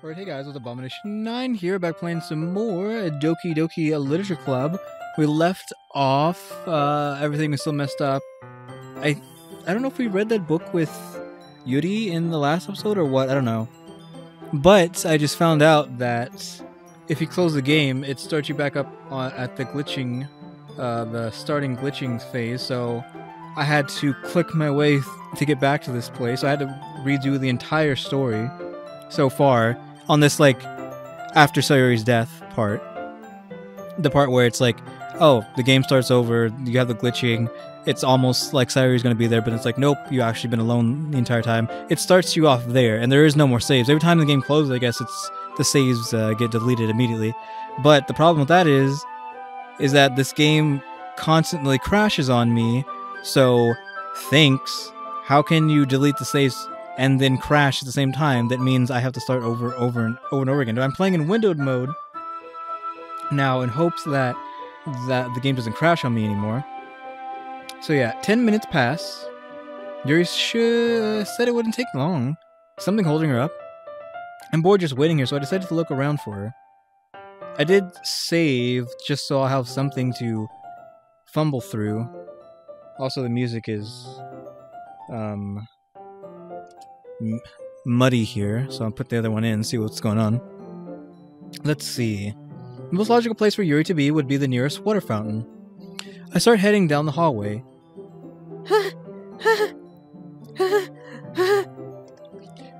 Alright, hey guys, with Abomination 9 here, back playing some more Doki Doki Literature Club. We left off, everything was still messed up. I don't know if we read that book with Yuri in the last episode or what, I don't know. But I just found out that if you close the game, it starts you back up at the glitching, the starting glitching phase, so I had to click my way to get back to this place. I had to redo the entire story so far on this, like, after Sayori's death part. The part where it's like, oh, the game starts over, you have the glitching, it's almost like Sayori's gonna be there, but it's like, nope, you've actually been alone the entire time. It starts you off there, and there is no more saves. Every time the game closes, I guess the saves get deleted immediately. But the problem with that is that this game constantly crashes on me, so thanks. How can you delete the saves and then crash at the same time? That means I have to start over and over again. I'm playing in windowed mode now in hopes that the game doesn't crash on me anymore. So yeah, 10 minutes pass. Yuri said it wouldn't take long. Something holding her up. I'm bored just waiting here, so I decided to look around for her. I did save just so I'll have something to fumble through. Also, the music is muddy here, so I'll put the other one in and see what's going on. Let's see. The most logical place for Yuri to be would be the nearest water fountain. I start heading down the hallway.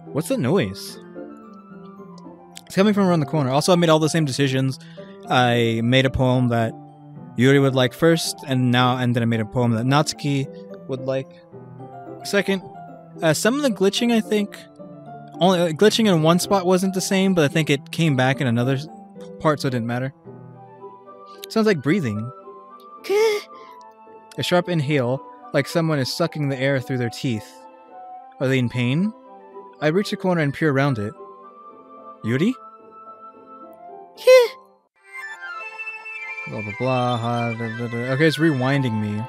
What's that noise? It's coming from around the corner. Also, I made all the same decisions. I made a poem that Yuri would like first, and then I made a poem that Natsuki would like second. Some of the glitching, I think, only glitching in one spot wasn't the same, but I think it came back in another part, so it didn't matter. Sounds like breathing. A sharp inhale, like someone is sucking the air through their teeth. Are they in pain? I reach the corner and peer around it. Yuri? Blah blah blah. Okay, it's rewinding me.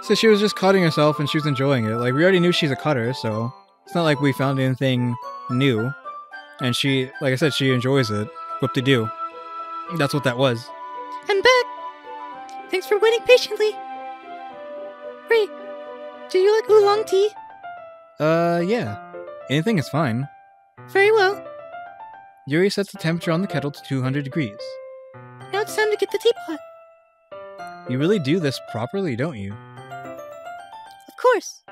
So she was just cutting herself and she was enjoying it. Like, we already knew she's a cutter, so it's not like we found anything new. And she, like I said, she enjoys it. Whoop-de-doo. That's what that was. I'm back! Thanks for waiting patiently. Ray, do you like oolong tea? Yeah. Anything is fine. Very well. Yuri sets the temperature on the kettle to 200 degrees. Now it's time to get the teapot. You really do this properly, don't you? Of course.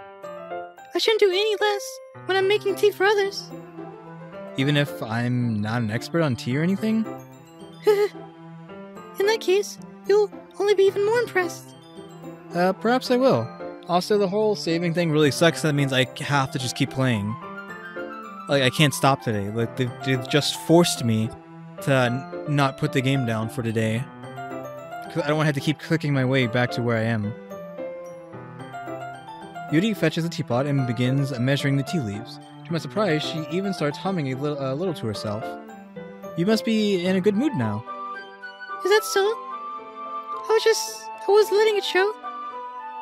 I shouldn't do any less when I'm making tea for others. Even if I'm not an expert on tea or anything? In that case, you'll only be even more impressed. Perhaps I will. Also, the whole saving thing really sucks. That means I have to just keep playing. Like, I can't stop today. Like, they've just forced me to not put the game down for today. Because I don't want to have to keep clicking my way back to where I am. Yuri fetches a teapot and begins measuring the tea leaves. To my surprise, she even starts humming a little to herself. You must be in a good mood now. Is that so? I was letting it show.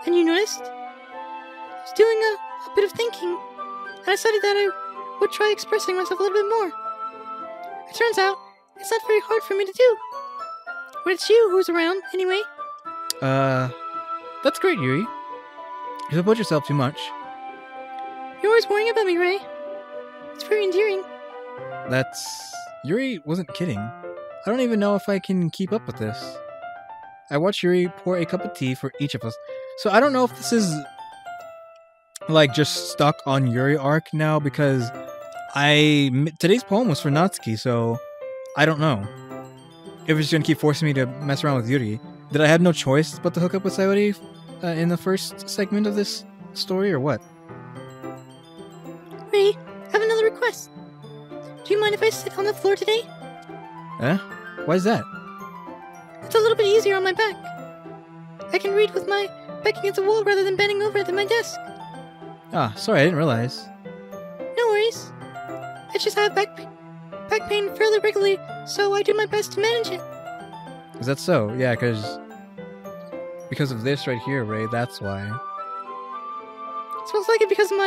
And you noticed? I was doing a bit of thinking. And I decided that I would try expressing myself a little bit more. It turns out, it's not very hard for me to do. But it's you who's around, anyway. That's great, Yuri. You don't put yourself too much. You're always worrying about me, Ray. It's very endearing. Yuri wasn't kidding. I don't even know if I can keep up with this. I watch Yuri pour a cup of tea for each of us. So I don't know if this is, like, just stuck on Yuri arc now, because today's poem was for Natsuki, so I don't know if it's gonna keep forcing me to mess around with Yuri. Did I have no choice but to hook up with Sayori in the first segment of this story, or what? Ray, I have another request. Do you mind if I sit on the floor today? Why is that? It's a little bit easier on my back. I can read with my back against the wall rather than bending over at my desk. Ah, sorry, I didn't realize. No worries. I just have back pain fairly regularly, so I do my best to manage it. Is that so? Yeah, because of this right here, Ray, that's why. It smells like it because of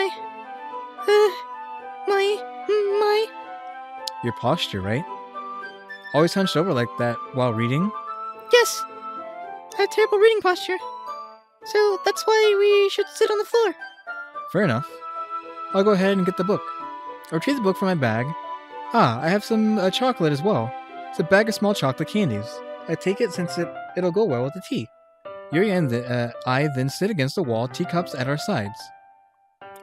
My... Your posture, right? Always hunched over like that while reading? Yes. I have terrible reading posture. So that's why we should sit on the floor. Fair enough. I'll go ahead and get the book. I retrieve the book from my bag. Ah, I have some chocolate as well. It's a bag of small chocolate candies. I take it since it'll go well with the tea. Yuri and I then sit against the wall, teacups at our sides.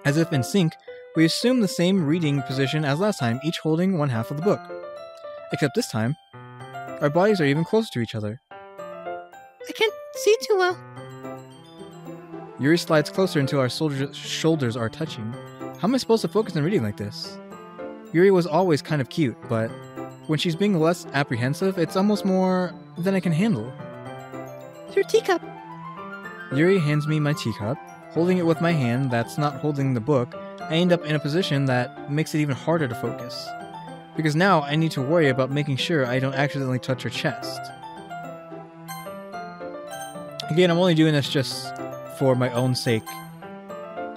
As if in sync, we assume the same reading position as last time, each holding one half of the book. Except this time, our bodies are even closer to each other. I can't see too well. Yuri slides closer until our shoulders are touching. How am I supposed to focus on reading like this? Yuri was always kind of cute, but when she's being less apprehensive, it's almost more than I can handle. Your teacup. Yuri hands me my teacup. Holding it with my hand that's not holding the book, I end up in a position that makes it even harder to focus. Because now I need to worry about making sure I don't accidentally touch her chest. Again, I'm only doing this just for my own sake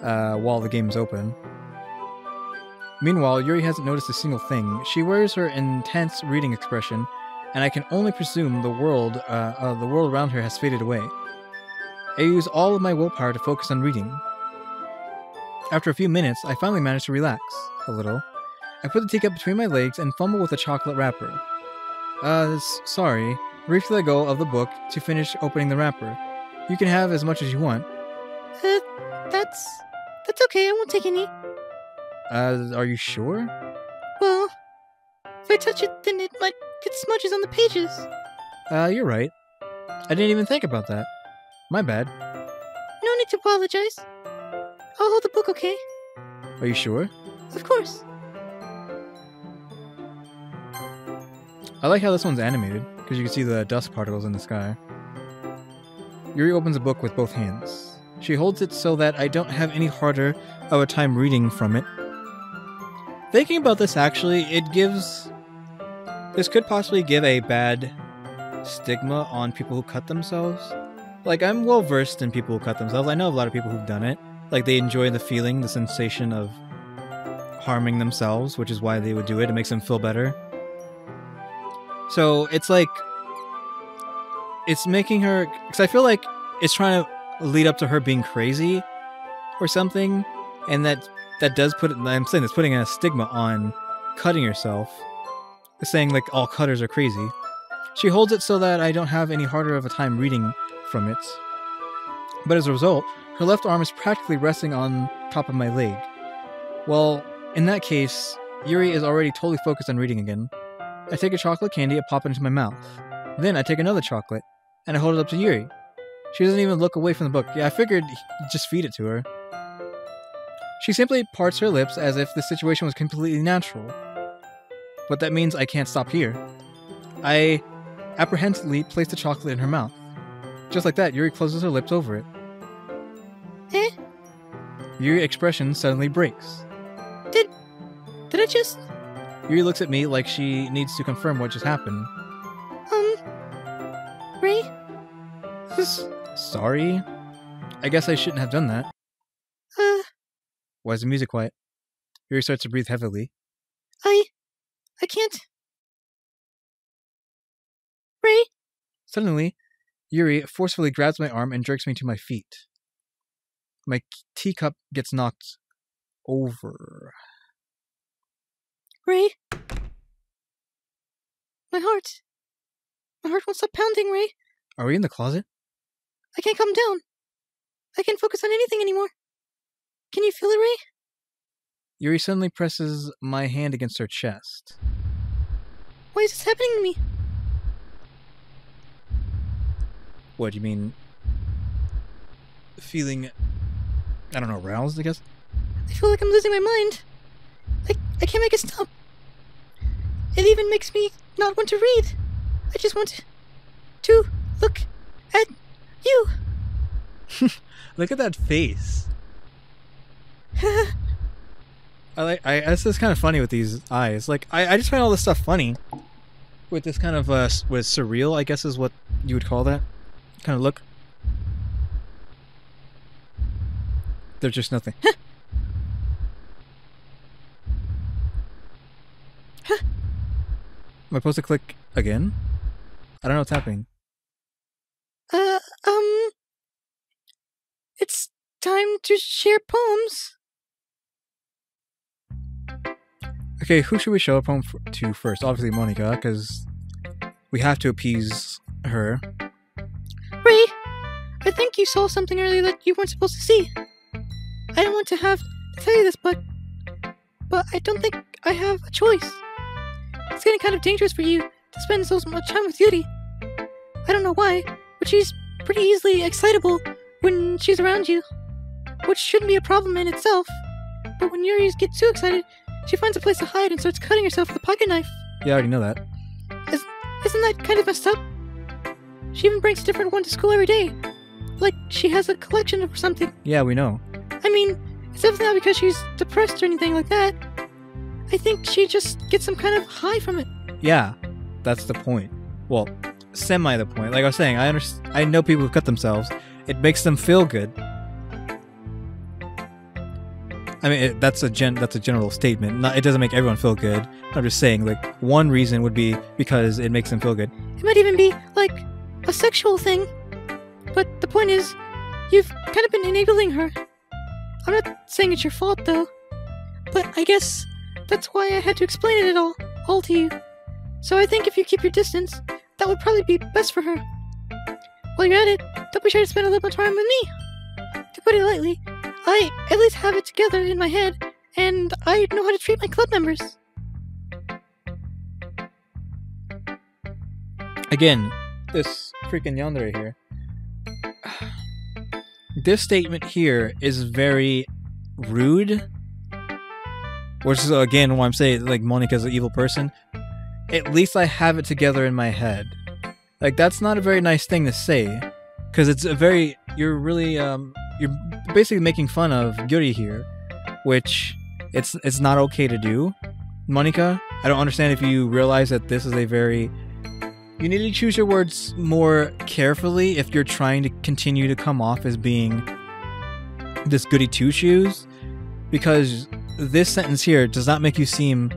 while the game's open. Meanwhile, Yuri hasn't noticed a single thing. She wears her intense reading expression, and I can only presume the world around her has faded away. I use all of my willpower to focus on reading. After a few minutes, I finally manage to relax a little. I put the teacup between my legs and fumble with the chocolate wrapper. Sorry. Briefly let go of the book to finish opening the wrapper. You can have as much as you want. That's okay. I won't take any. Are you sure? Well, if I touch it, then it might get smudges on the pages. You're right. I didn't even think about that. My bad. No need to apologize. I'll hold the book, okay? Are you sure? Of course. I like how this one's animated, because you can see the dust particles in the sky. Yuri opens the book with both hands. She holds it so that I don't have any harder of a time reading from it. Thinking about this, actually, this could possibly give a bad stigma on people who cut themselves. Like, I'm well versed in people who cut themselves. I know a lot of people who've done it. Like, they enjoy the feeling, the sensation of harming themselves, which is why they would do it. It makes them feel better. So, it's like, it's making her, because I feel like it's trying to lead up to her being crazy or something, and that does I'm saying it's putting a stigma on cutting yourself. It's saying, like, all cutters are crazy. She holds it so that I don't have any harder of a time reading from it. But as a result, her left arm is practically resting on top of my leg. Well, in that case, Yuri is already totally focused on reading again. I take a chocolate candy and pop it into my mouth. Then I take another chocolate, and I hold it up to Yuri. She doesn't even look away from the book. Yeah, I figured just feed it to her. She simply parts her lips as if the situation was completely natural. But that means I can't stop here. I apprehensively place the chocolate in her mouth. Just like that, Yuri closes her lips over it. Eh? Yuri's expression suddenly breaks. Did I just... Yuri looks at me like she needs to confirm what just happened. Ray? Sorry? I guess I shouldn't have done that. Why is the music quiet? Yuri starts to breathe heavily. I can't... Ray? Suddenly, Yuri forcefully grabs my arm and jerks me to my feet. My teacup gets knocked over. Ray? My heart won't stop pounding, Ray. Are we in the closet? I can't calm down. I can't focus on anything anymore. Can you feel it, Ray? Yuri suddenly presses my hand against her chest. Why is this happening to me? What, you mean... feeling... I don't know, aroused, I guess? I feel like I'm losing my mind. I can't make it stop. It even makes me not want to read. I just want to look at you. Look at that face. This is kind of funny with these eyes. Like, I just find all this stuff funny. With this kind of, with surreal, I guess is what you would call that. Kind of look. There's just nothing. Am I supposed to click again? I don't know what's happening. It's time to share poems. Okay, who should we show a poem to first? Obviously Monica, because we have to appease her. Ray, I think you saw something earlier that you weren't supposed to see. I don't want to have to tell you this, but I don't think I have a choice. It's getting kind of dangerous for you to spend so much time with Yuri. I don't know why, but she's pretty easily excitable when she's around you, which shouldn't be a problem in itself. But when Yuri gets too excited, she finds a place to hide and starts cutting herself with a pocket knife. Yeah, I already know that. Isn't that kind of messed up? She even brings a different one to school every day. Like she has a collection or something. Yeah, we know. I mean, it's definitely not because she's depressed or anything like that. I think she just gets some kind of high from it. Yeah, that's the point. Well, semi the point. Like I was saying, I know people who cut themselves. It makes them feel good. I mean, that's a general statement. It doesn't make everyone feel good. I'm just saying, like, one reason would be because it makes them feel good. It might even be, like, a sexual thing. But the point is, you've kind of been enabling her. I'm not saying it's your fault, though. But I guess that's why I had to explain it all to you. So I think if you keep your distance, that would probably be best for her. While you're at it, don't be sure to spend a little more time with me. To put it lightly, I at least have it together in my head, and I know how to treat my club members. Again, this freaking yandere here. This statement here is very rude. Which is, again, why I'm saying, like, Monica's an evil person. At least I have it together in my head. Like, that's not a very nice thing to say. Because it's a very... You're really, you're basically making fun of Yuri here. Which, it's not okay to do. Monica, I don't understand if you realize that this is a very... You need to choose your words more carefully if you're trying to continue to come off as being this goody two-shoes. Because this sentence here does not make you seem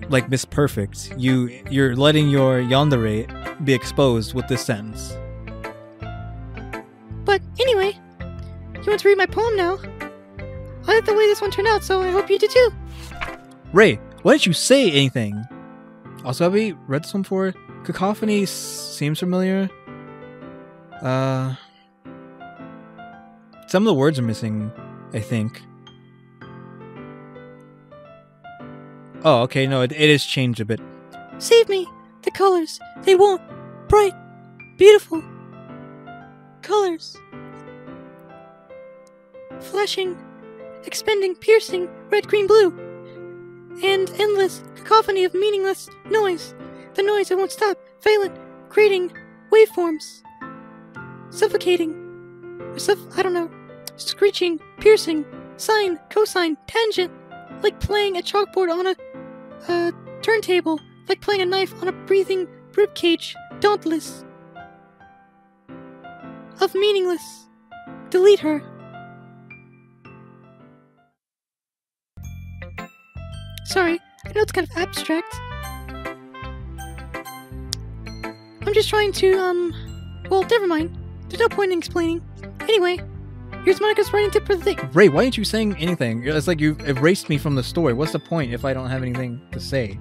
like Miss Perfect. You're letting your yandere be exposed with this sentence. But anyway, you want to read my poem now? I like the way this one turned out, so I hope you do too. Ray, why didn't you say anything? Also, have we read this one before? Cacophony seems familiar. Some of the words are missing, I think. Oh, okay, no, it is changed a bit. Save me! The colors, they won't. Bright, beautiful colors. Flashing, expending, piercing, red, green, blue. And endless cacophony of meaningless noise. The noise that won't stop, violent, creating waveforms. Suffocating. I don't know. Screeching, piercing, sine, cosine, tangent. Like playing a chalkboard on a turntable. Like playing a knife on a breathing ribcage. Dauntless. Of meaningless. Delete her. Sorry, I know it's kind of abstract. I'm just trying to, well, never mind. There's no point in explaining. Anyway, here's Monica's writing tip for the day. Ray, why aren't you saying anything? It's like you've erased me from the story. What's the point if I don't have anything to say?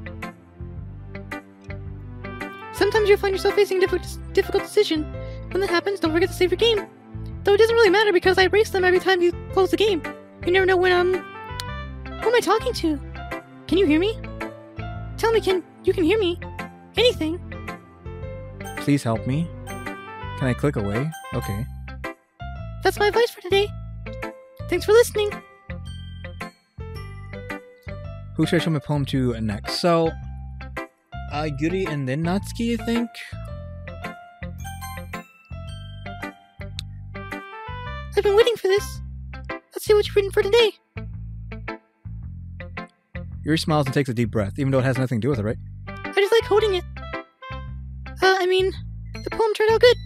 Sometimes you'll find yourself facing a difficult decision. When that happens, don't forget to save your game. Though it doesn't really matter because I erase them every time you close the game. You never know when, who am I talking to? Can you hear me? Tell me, you can hear me? Anything? Please help me. Can I click away? Okay. That's my advice for today. Thanks for listening. Who should I show my poem to next? So, Yuri and then Natsuki, I think? I've been waiting for this. Let's see what you've written for today. Yuri smiles and takes a deep breath, even though it has nothing to do with it, right? I just like holding it. I mean, the poem turned out good.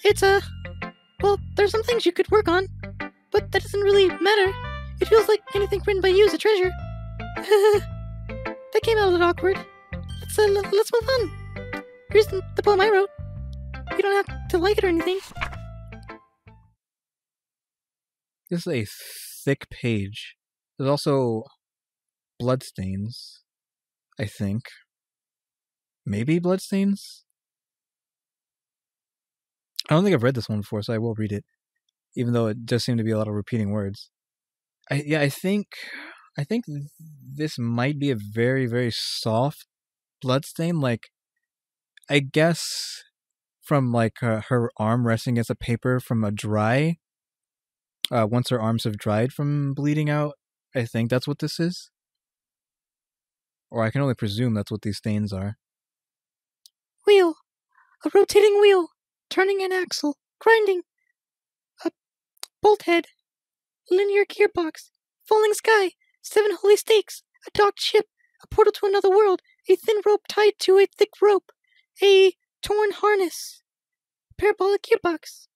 It's, well, there's some things you could work on, but that doesn't really matter. It feels like anything written by you is a treasure. That came out a little awkward. let's move on. Here's the poem I wrote. You don't have to like it or anything. This is a thick page. There's also bloodstains, I think. Maybe bloodstains? I don't think I've read this one before, so I will read it, even though it does seem to be a lot of repeating words. I think this might be a very, very soft bloodstain. Like, I guess from like her arm resting against a paper from a dry. Once her arms have dried from bleeding out, I think that's what this is. Or I can only presume that's what these stains are. Wheel. A rotating wheel. Turning an axle. Grinding. A bolt head. Linear gearbox. Falling sky. 7 holy stakes. A docked ship. A portal to another world. A thin rope tied to a thick rope. A torn harness. Parabolic gearbox.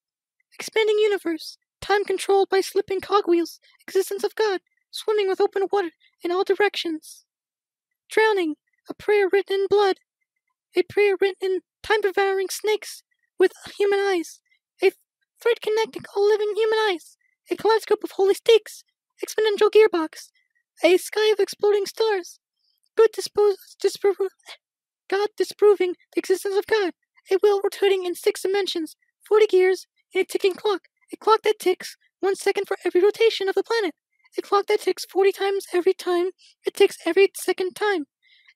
Expanding universe. Time controlled by slipping cogwheels. Existence of God. Swimming with open water in all directions. Drowning. A prayer written in blood. A prayer written in time-devouring snakes with human eyes. A thread connecting all living human eyes. A kaleidoscope of holy stakes. Exponential gearbox. A sky of exploding stars. God disproving the existence of God. A wheel rotating in 6 dimensions. 40 gears in a ticking clock. A clock that ticks 1 second for every rotation of the planet. A clock that ticks 40 times every time it ticks every second time.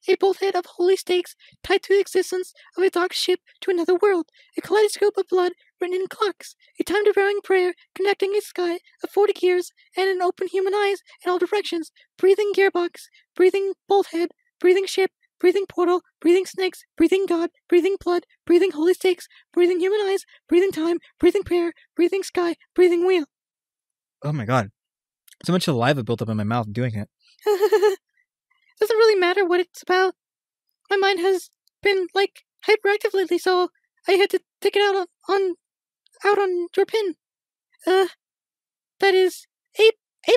A bolt head of holy stakes tied to the existence of a docked ship to another world. A kaleidoscope of blood written in clocks. A time-devouring prayer connecting a sky of 40 gears and an open human eyes in all directions. Breathing gearbox. Breathing bolt head. Breathing ship. Breathing portal. Breathing snakes. Breathing God. Breathing blood. Breathing holy stakes. Breathing human eyes. Breathing time. Breathing prayer. Breathing sky. Breathing wheel. Oh my god. So much saliva built up in my mouth doing it. Doesn't really matter what it's about. My mind has been, like, hyperactive lately, so I had to take it out on your pin. That is, a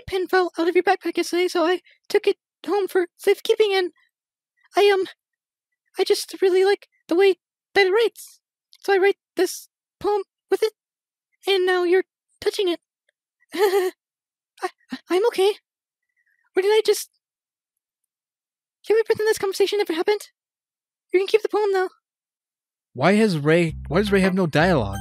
pin fell out of your backpack yesterday, so I took it home for safekeeping, and I just really like the way that it writes. So I write this poem with it, and now you're touching it. I'm okay. Or did I just... Can we pretend this conversation never happened? You can keep the poem, though. Why does Ray have no dialogue?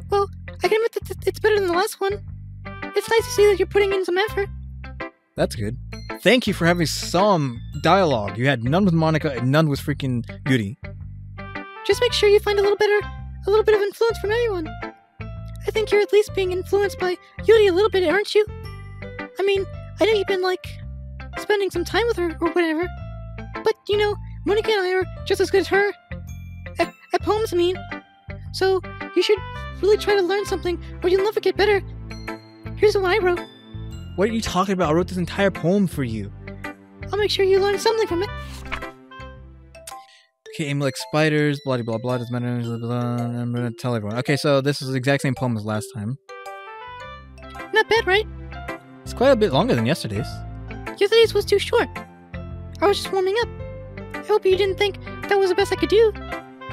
Well, I can admit that it's better than the last one. It's nice to see that you're putting in some effort. That's good. Thank you for having some dialogue. You had none with Monica and none with freaking Yuri. Just make sure you find a little bit of influence from everyone. I think you're at least being influenced by Yuri a little bit, aren't you? I mean, I know you've been, like, spending some time with her or whatever. But, you know, Monica and I are just as good as her. At poems, I mean. So, you should really try to learn something or you'll never get better. Here's the one I wrote. What are you talking about? I wrote this entire poem for you. I'll make sure you learn something from it. Okay, aim like spiders, blah blah blah, doesn't matter, I'm gonna tell everyone. Okay, so this is the exact same poem as last time. Not bad, right? It's quite a bit longer than yesterday's. Yesterday's was too short. I was just warming up. I hope you didn't think that was the best I could do.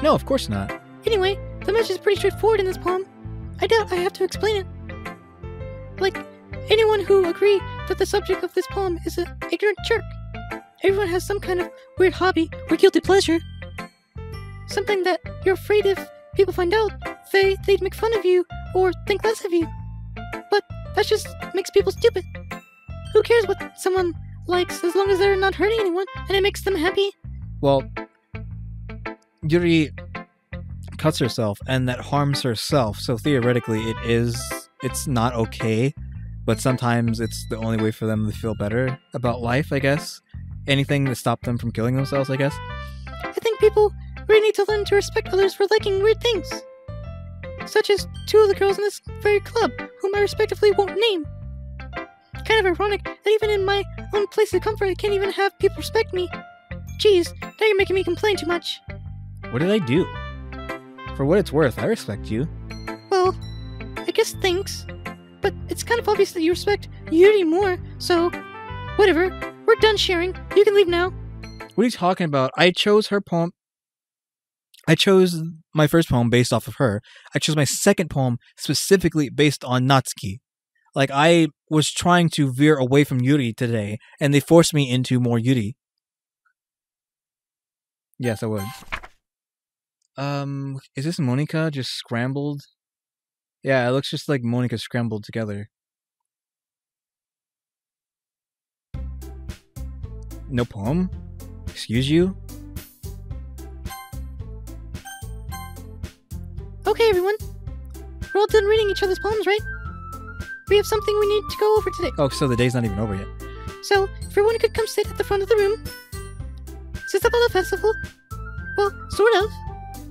No, of course not. Anyway, the message is pretty straightforward in this poem. I doubt I have to explain it. Like, anyone who agree that the subject of this poem is an ignorant jerk. Everyone has some kind of weird hobby or guilty pleasure. Something that you're afraid if people find out, they'd make fun of you or think less of you. But that just makes people stupid. Who cares what someone likes as long as they're not hurting anyone and it makes them happy? Well, Yuri cuts herself and that harms herself, so theoretically it's not okay, but sometimes it's the only way for them to feel better about life, I guess. Anything to stop them from killing themselves, I guess. I think people really need to learn to respect others for liking weird things. Such as 2 of the girls in this very club, whom I respectively won't name. Kind of ironic that even in my own place of comfort I can't even have people respect me. Jeez, now you're making me complain too much. What did I do? For what it's worth, I respect you. Well, I guess thanks. But it's kind of obvious that you respect Yuri more, so Whatever. We're done sharing. You can leave now. What are you talking about? I chose her poem. I chose my first poem based off of her. I chose my second poem specifically based on Natsuki. Like, I was trying to veer away from Yuri today, and they forced me into more Yuri. Yes, I would. Is this Monika just scrambled? Yeah, it looks just like Monika scrambled together. No poem? Excuse you? Okay, everyone. We're all done reading each other's poems, right? We have something we need to go over today. Oh, so the day's not even over yet. So, if everyone could come sit at the front of the room. Is this about the festival? Well, sort of.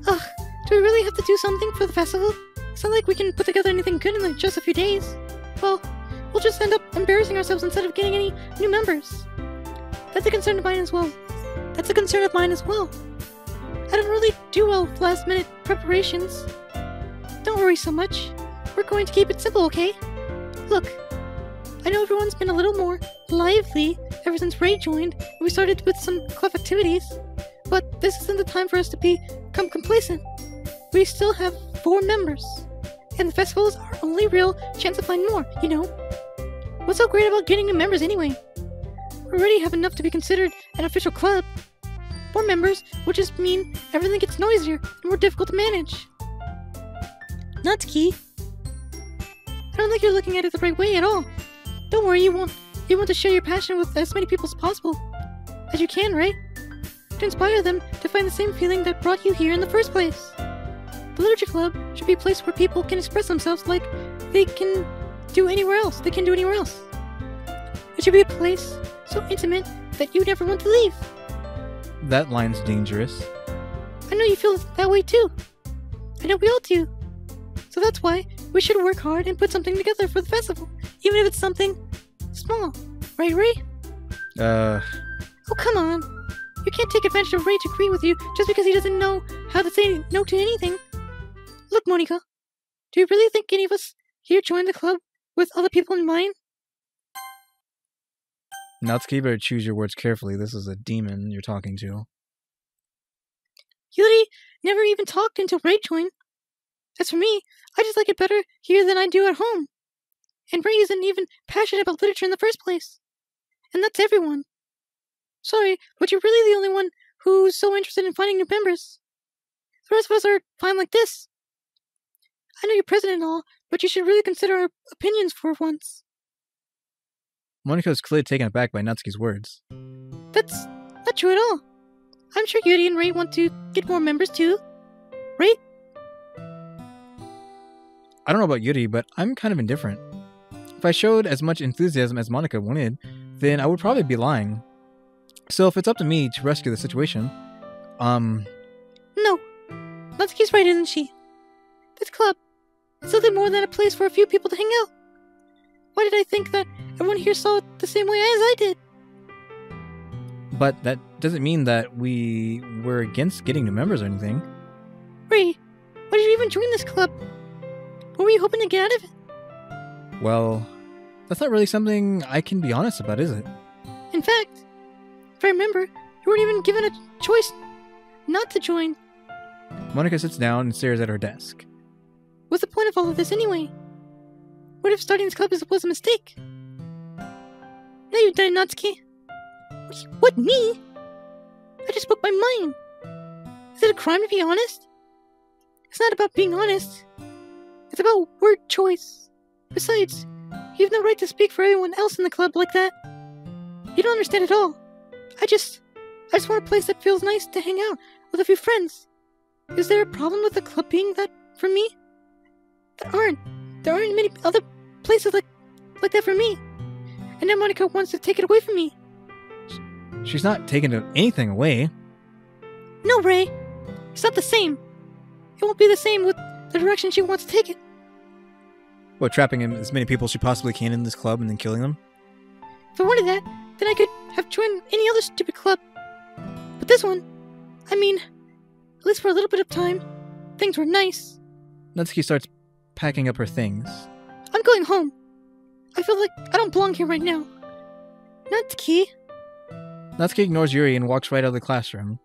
Ugh, do we really have to do something for the festival? It's not like we can put together anything good in like just a few days. Well, we'll just end up embarrassing ourselves instead of getting any new members. That's a concern of mine as well. I don't really do well with last-minute preparations. Don't worry so much. We're going to keep it simple, okay? Look, I know everyone's been a little more lively ever since Ray joined and we started with some club activities, but this isn't the time for us to become complacent. We still have 4 members, and the festival is our only real chance to find more, you know? What's so great about getting new members anyway? We already have enough to be considered an official club. More members will just mean everything gets noisier and more difficult to manage. Natsuki, I don't think you're looking at it the right way at all. Don't worry, you want to share your passion with as many people as possible. As you can, right? To inspire them to find the same feeling that brought you here in the first place. The Literature Club should be a place where people can express themselves like they can do anywhere else. It should be a place so intimate that you never want to leave. That line's dangerous. I know you feel that way too. I know we all do. So that's why we should work hard and put something together for the festival, even if it's something small. Right, Ray? Oh, come on. You can't take advantage of Ray to agree with you just because he doesn't know how to say no to anything. Look, Monika, do you really think any of us here joined the club with other people in mind? Natsuki, better choose your words carefully. This is a demon you're talking to. Yuri never even talked until Ray joined. As for me, I just like it better here than I do at home. And Ray isn't even passionate about literature in the first place. And that's everyone. Sorry, but you're really the only one who's so interested in finding new members. The rest of us are fine like this. I know you're president and all, but you should really consider our opinions for once. Monika's clearly taken aback by Natsuki's words. That's not true at all. I'm sure Yuri and Ray want to get more members too. Right? I don't know about Yuri, but I'm kind of indifferent. If I showed as much enthusiasm as Monika wanted, then I would probably be lying. So if it's up to me to rescue the situation, No. Natsuki's right, isn't she? This club is something more than a place for a few people to hang out. Why did I think that everyone here saw it the same way as I did? But that doesn't mean that we were against getting new members or anything. Ray, why did you even join this club? What were you hoping to get out of it? Well, that's not really something I can be honest about, is it? In fact, if I remember, you weren't even given a choice not to join. Monika sits down and stares at her desk. What's the point of all of this anyway? What if starting this club was a mistake? Now you've done it, Natsuki. What, me? I just spoke my mind. Is it a crime to be honest? It's not about being honest. It's about word choice. Besides, you have no right to speak for everyone else in the club like that. You don't understand at all. I just want a place that feels nice to hang out with a few friends. Is there a problem with the club being that for me? There aren't many other places like that for me. And now Monika wants to take it away from me. She's not taking anything away. No, Ray. It's not the same. It won't be the same with the direction she wants to take it. What, trapping as many people as she possibly can in this club and then killing them? If I wanted that, then I could have joined any other stupid club. But this one, I mean, at least for a little bit of time, things were nice. Natsuki starts packing up her things. I'm going home. I feel like I don't belong here right now. Natsuki, Natsuki ignores Yuri and walks right out of the classroom.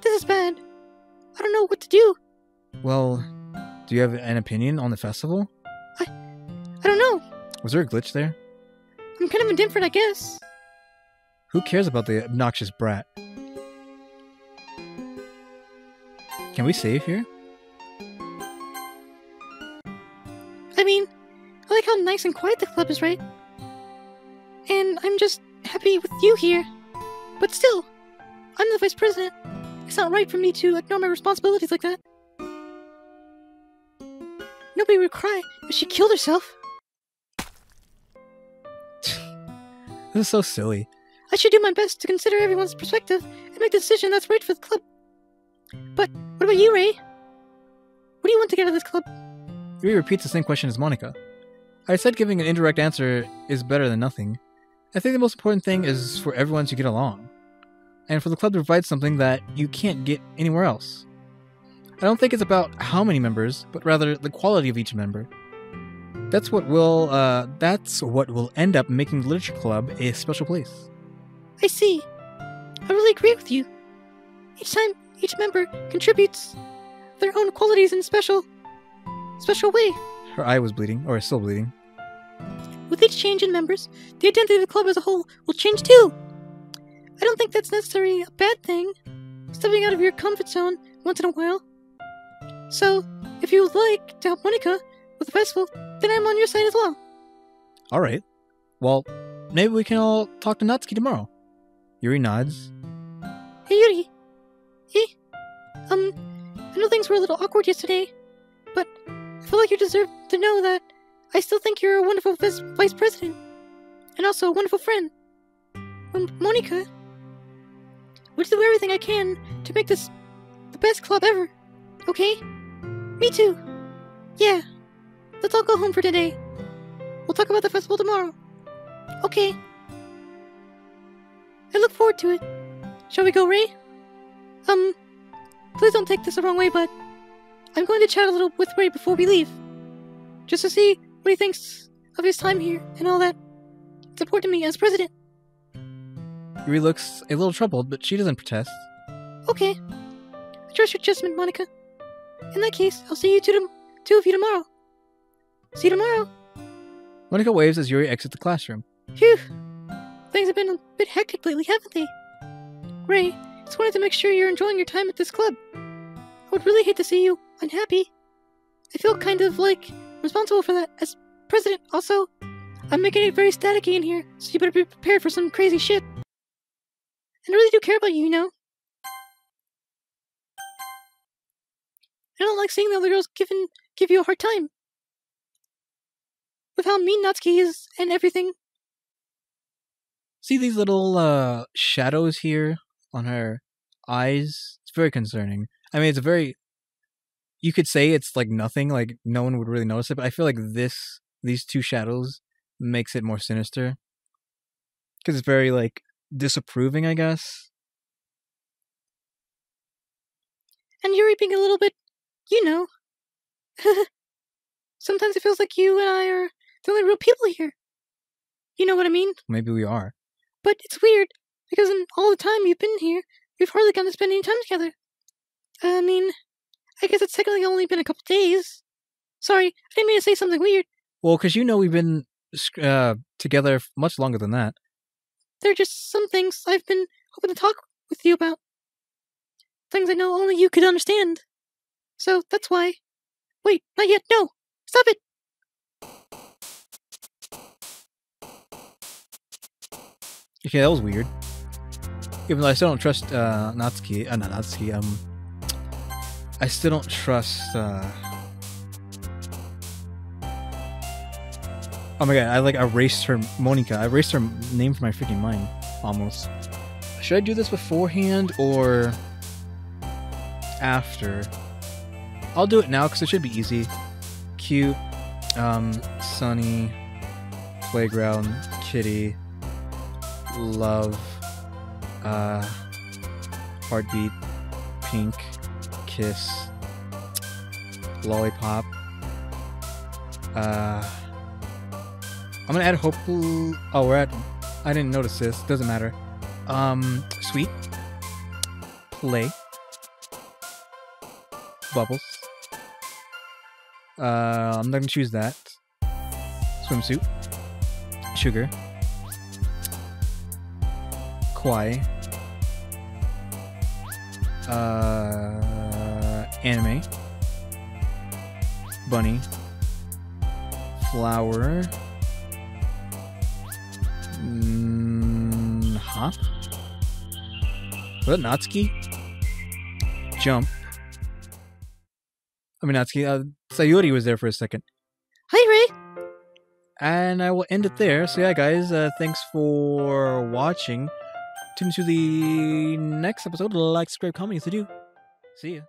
this is bad. I don't know what to do. Well, do you have an opinion on the festival? I don't know. Was there a glitch there? I'm kind of indifferent, I guess. Who cares about the obnoxious brat? Can we save here? I mean, I like how nice and quiet the club is, right? And I'm just happy with you here. But still, I'm the vice president. It's not right for me to ignore my responsibilities like that. Nobody would cry if she killed herself. This is so silly. I should do my best to consider everyone's perspective and make the decision that's right for the club. But what about you, Ray? What do you want to get out of this club? Yuri repeats the same question as Monica. I said giving an indirect answer is better than nothing. I think the most important thing is for everyone to get along, and for the club to provide something that you can't get anywhere else. I don't think it's about how many members, but rather the quality of each member. That's what will end up making the Literature Club a special place. I see. I really agree with you. Each time, each member contributes their own qualities in a special way. Her eye was bleeding, or is still bleeding. With each change in members, the identity of the club as a whole will change too. I don't think that's necessarily a bad thing, stepping out of your comfort zone once in a while. So, if you would like to help Monica with the festival, then I'm on your side as well. Alright. Well, maybe we can all talk to Natsuki tomorrow. Yuri nods. Hey Yuri. Hey. I know things were a little awkward yesterday, but I feel like you deserve to know that I still think you're a wonderful vice president, and also a wonderful friend. Monica, we'll do everything I can to make this the best club ever, okay? Me too. Yeah. Let's all go home for today. We'll talk about the festival tomorrow. Okay. I look forward to it. Shall we go, Ray? Please don't take this the wrong way, but I'm going to chat a little with Ray before we leave. Just to see what he thinks of his time here and all that. It's important to me as president. Yuri looks a little troubled, but she doesn't protest. Okay. I trust your judgment, Monica. In that case, I'll see you two of you tomorrow. See you tomorrow. Monica waves as Yuri exits the classroom. Phew. Things have been a bit hectic lately, haven't they? Ray, just wanted to make sure you're enjoying your time at this club. I would really hate to see you unhappy. I feel kind of like responsible for that as president. Also, I'm making it very staticky in here, so you better be prepared for some crazy shit. And I really do care about you, you know? I don't like seeing the other girls give you a hard time. With how mean Natsuki is and everything. See these little shadows here on her eyes? It's very concerning. I mean, it's very... You could say it's like nothing, like no one would really notice it, but I feel like these two shadows makes it more sinister. Because it's very, like, disapproving, I guess. And Yuri being a little bit, you know. Sometimes it feels like you and I are the only real people here. You know what I mean? Maybe we are. But it's weird, because in all the time you've been here, we've hardly gotten to spend any time together. I mean, I guess it's technically only been a couple days. Sorry, I didn't mean to say something weird. Well, because you know we've been together much longer than that. There are just some things I've been hoping to talk with you about. Things I know only you could understand. So that's why... Wait, not yet, no! Stop it! Okay, that was weird. Even though I still don't trust Natsuki, not Natsuki, I still don't trust oh my god, I like erased her Monica. I erased her name from my freaking mind. Almost. Should I do this beforehand or after? I'll do it now because it should be easy. Cute, sunny, playground, kitty, love, heartbeat, pink, kiss, lollipop. I'm gonna add hopeful. Oh, we're at I didn't notice this. Doesn't matter. Sweet. Play. Bubbles. I'm not gonna choose that. Swimsuit. Sugar. Kawaii. Anime. Bunny. Flower. Hop. What? Natsuki? Jump. I mean, Natsuki. Sayuri was there for a second. Hi, Ray. And I will end it there. So yeah, guys, thanks for watching. Tune to the next episode. Like, subscribe, comment if you do. See ya.